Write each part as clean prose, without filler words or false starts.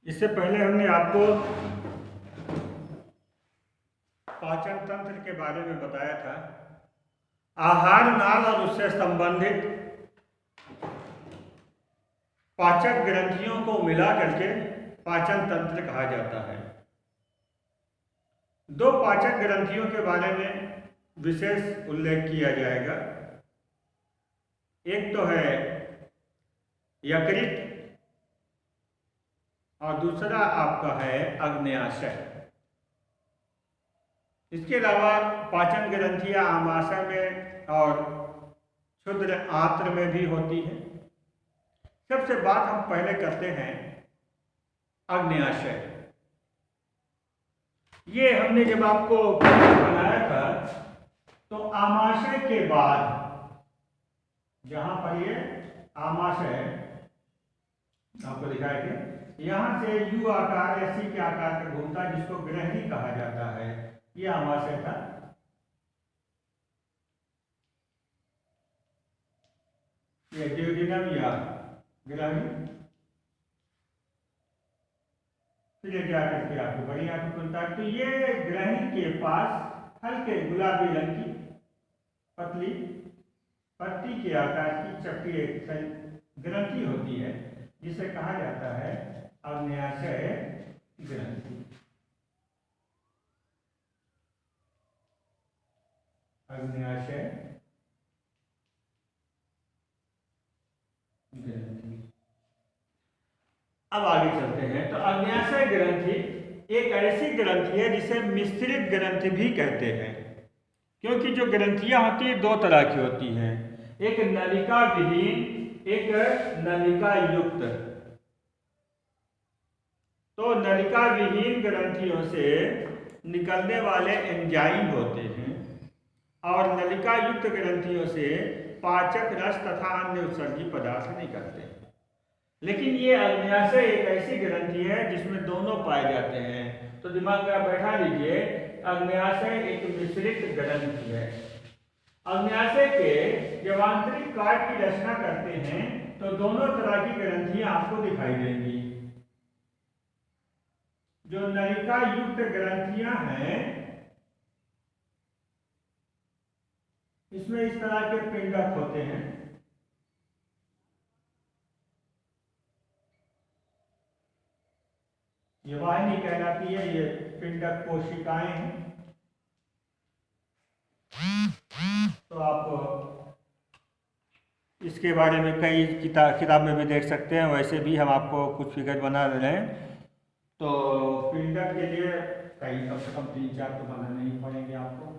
इससे पहले हमने आपको पाचन तंत्र के बारे में बताया था। आहार नाल और उससे संबंधित पाचक ग्रंथियों को मिला करके पाचन तंत्र कहा जाता है। दो पाचक ग्रंथियों के बारे में विशेष उल्लेख किया जाएगा। एक तो है यकृत और दूसरा आपका है अग्न्याशय। इसके अलावा पाचन ग्रंथियां आमाशय में और क्षुद्र आंत्र में भी होती है। सबसे बात हम पहले करते हैं अग्न्याशय। ये हमने जब आपको बनाया था तो आमाशय के बाद जहां पर ये आमाशय आपको दिखाया कि यहां से यू आकार या सी के आकार का घूमता है, जिसको ग्रहणी कहा जाता है। ये आमाशय था। ये ड्यूडिनम या ग्रहणी। फिर ये क्या करके आपको बड़ी आंख खुलता है। तो ये ग्रहणी के पास हल्के गुलाबी रंग की पतली पत्ती के आकार की चपटी एक ग्रंथि होती है, जिसे कहा जाता है अग्न्याशय ग्रंथि। अग्न्याशय ग्रंथि। अब आगे चलते हैं। तो अग्न्याशय ग्रंथि एक ऐसी ग्रंथि है जिसे मिश्रित ग्रंथि भी कहते हैं, क्योंकि जो ग्रंथियां होती है दो तरह की होती हैं, एक नलिका विहीन, एक नलिका युक्त। तो नलिका विहीन ग्रंथियों से निकलने वाले एंजाइम होते हैं और नलिका युक्त ग्रंथियों से पाचक रस तथा अन्य उत्सर्गी पदार्थ निकलते हैं। लेकिन ये अग्न्याशय एक ऐसी ग्रंथि है जिसमें दोनों पाए जाते हैं। तो दिमाग में आप बैठा लीजिए, अग्न्याशय एक मिश्रित ग्रंथि है। अग्न्याशय के जब आंतरिक काट की रचना करते हैं तो दोनों तरह की ग्रंथियां आपको दिखाई देंगी। जो नलिका युक्त ग्रंथियां हैं इसमें इस तरह के पिंडक होते हैं। ये वाहिनी कहलाती है, ये पिंडक कोशिकाएं हैं। तो आप इसके बारे में कई किताब में भी देख सकते हैं। वैसे भी हम आपको कुछ फिगर बना रहे हैं। तो पिंडक के लिए कई कम से कम 3-4 तो बनाने ही पड़ेंगे आपको।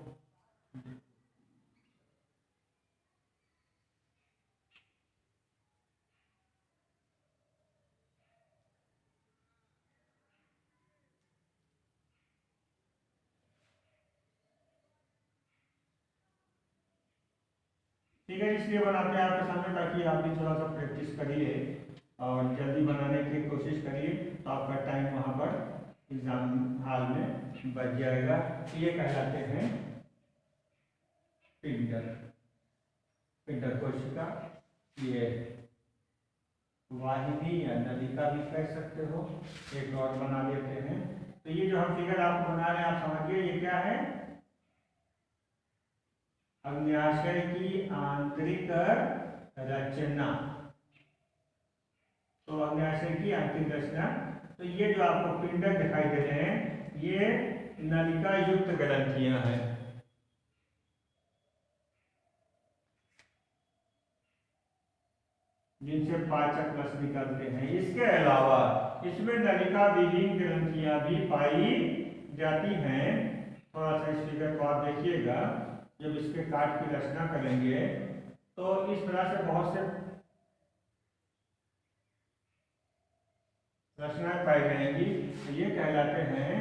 ठीक है, इसलिए बनाते हैं आपके सामने ताकि आप भी थोड़ा सा प्रैक्टिस करिए और जल्दी बनाने की कोशिश करिए, तो आपका टाइम वहाँ पर एग्जाम हॉल में बच जाएगा। ये कहलाते हैं पिंडक, पिंडक कोशिका। ये वाहिनी या नलिका भी कह सकते हो। एक और बना लेते हैं। तो ये जो हम फिगर आपको बना रहे हैं, आप समझिए ये क्या है, अग्न्याशय की आंतरिक रचना। तो अग्न्याशय की आंतरिक रचना। तो ये जो आपको पिंडक दिखाई दे रहे हैं ये नलिका युक्त ग्रंथियां हैं। जिनसे पाचक रस निकलते हैं। इसके अलावा इसमें नलिका विहीन ग्रंथियां भी पाई जाती हैं। थोड़ा सा इस फिगर को आप देखिएगा, जब इसके काट की रचना करेंगे तो इस तरह से बहुत से रचनाएं पाई जाएंगी। ये कहलाते हैं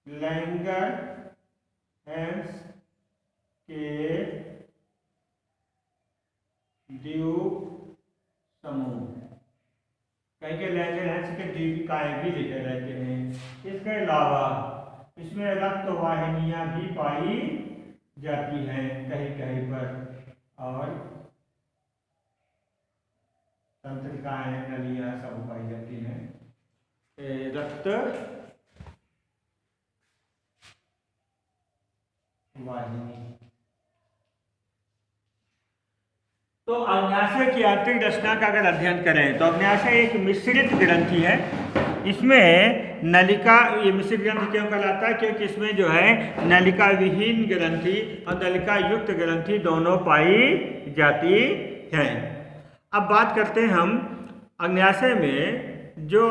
लैंगर हैंस के द्वीप समूह। कई के लैंगर हैंस के द्वीपिकाएं भी लिखे रहते हैं। इसके अलावा इसमें रक्त वाहिनियां भी पाई जाती हैं कहीं कहीं पर। और तंत्रिकाएं, नलियां सब पाई जाती हैं। रक्त वाहिनी। तो अग्न्याशय की आंतरिक रचना का अगर अध्ययन करें तो अग्न्याशय एक मिश्रित ग्रंथि है। इसमें नलिका, ये मिश्रित ग्रंथि क्यों कहलाता है? क्योंकि इसमें जो है नलिका विहीन ग्रंथि और नलिका युक्त ग्रंथि दोनों पाई जाती हैं। अब बात करते हैं हम अग्न्याशय में जो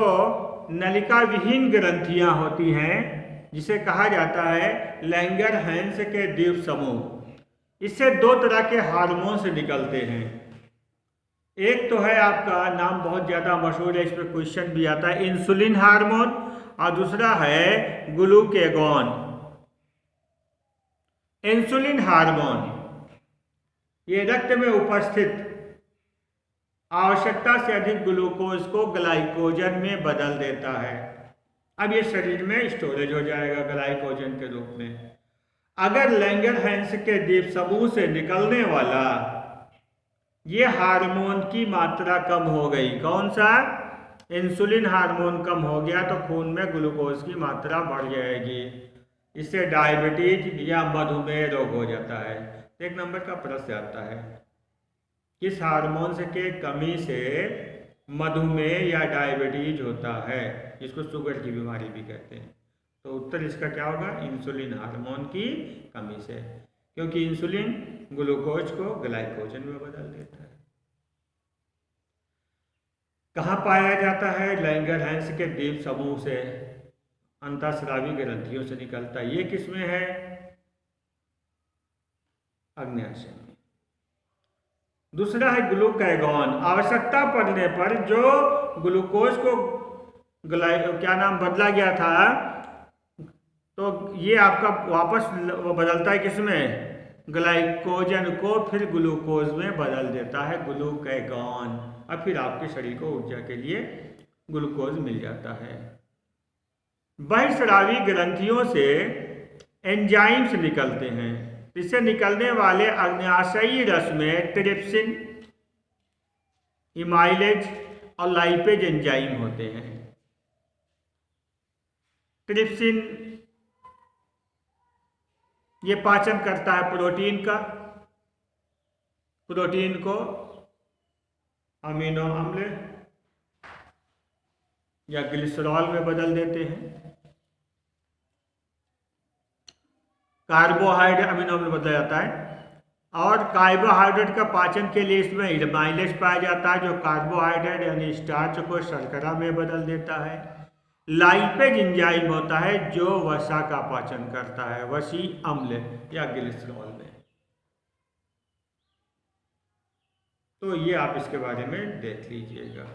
नलिका विहीन ग्रंथियां होती हैं, जिसे कहा जाता है लैंगरहैंस के द्वीप समूह। इससे दो तरह के हार्मोन्स निकलते हैं। एक तो है आपका नाम बहुत ज़्यादा मशहूर है, इस पर क्वेश्चन भी आता है, इंसुलिन हार्मोन, और दूसरा है ग्लूकेगॉन। इंसुलिन हार्मोन ये रक्त में उपस्थित आवश्यकता से अधिक ग्लूकोज को ग्लाइकोजन में बदल देता है। अब ये शरीर में स्टोरेज हो जाएगा ग्लाइकोजन के रूप में। अगर लैंगरहैंस के द्वीप समूह से निकलने वाला ये हार्मोन की मात्रा कम हो गई, कौन सा? इंसुलिन हार्मोन कम हो गया तो खून में ग्लूकोज की मात्रा बढ़ जाएगी। इससे डायबिटीज या मधुमेह रोग हो जाता है। एक नंबर का प्रश्न आता है, किस हार्मोन के कमी से मधुमेह या डायबिटीज होता है, जिसको शुगर की बीमारी भी कहते हैं? तो उत्तर इसका क्या होगा? इंसुलिन हार्मोन की कमी से, क्योंकि इंसुलिन ग्लूकोज को ग्लाइकोजन में बदल देता है। कहाँ पाया जाता है? लैंगरहैंस के द्वीप समूह से, अंतःस्रावी ग्रंथियों से निकलता है। ये किसमें है? अग्न्याशय में। दूसरा है ग्लूकेगॉन। आवश्यकता पड़ने पर जो ग्लूकोज को बदला गया था, तो ये आपका वापस बदलता है किसमें? ग्लाइकोजन को फिर ग्लूकोज में बदल देता है, ग्लूकेगॉन, और फिर आपके शरीर को ऊर्जा के लिए ग्लूकोज मिल जाता है। बहिस्रावी ग्रंथियों से एंजाइम्स निकलते हैं। इससे निकलने वाले अग्न्याशयी रस में ट्रिप्सिन, इमाइलेज और लाइपेज एंजाइम होते हैं। ट्रिप्सिन ये पाचन करता है प्रोटीन का, प्रोटीन को अमीनो अम्ल या ग्लिसरॉल में बदल देते हैं। कार्बोहाइड्रेट अमीनो अम्ल बदला जाता है, और कार्बोहाइड्रेट का पाचन के लिए इसमें इमाइलेज पाया जाता है, जो कार्बोहाइड्रेट यानी स्टार्च को शर्करा में बदल देता है। लाइपेज एंजाइम होता है जो वसा का पाचन करता है, वसी अम्ल या ग्लिसरॉल में। तो ये आप इसके बारे में देख लीजिएगा।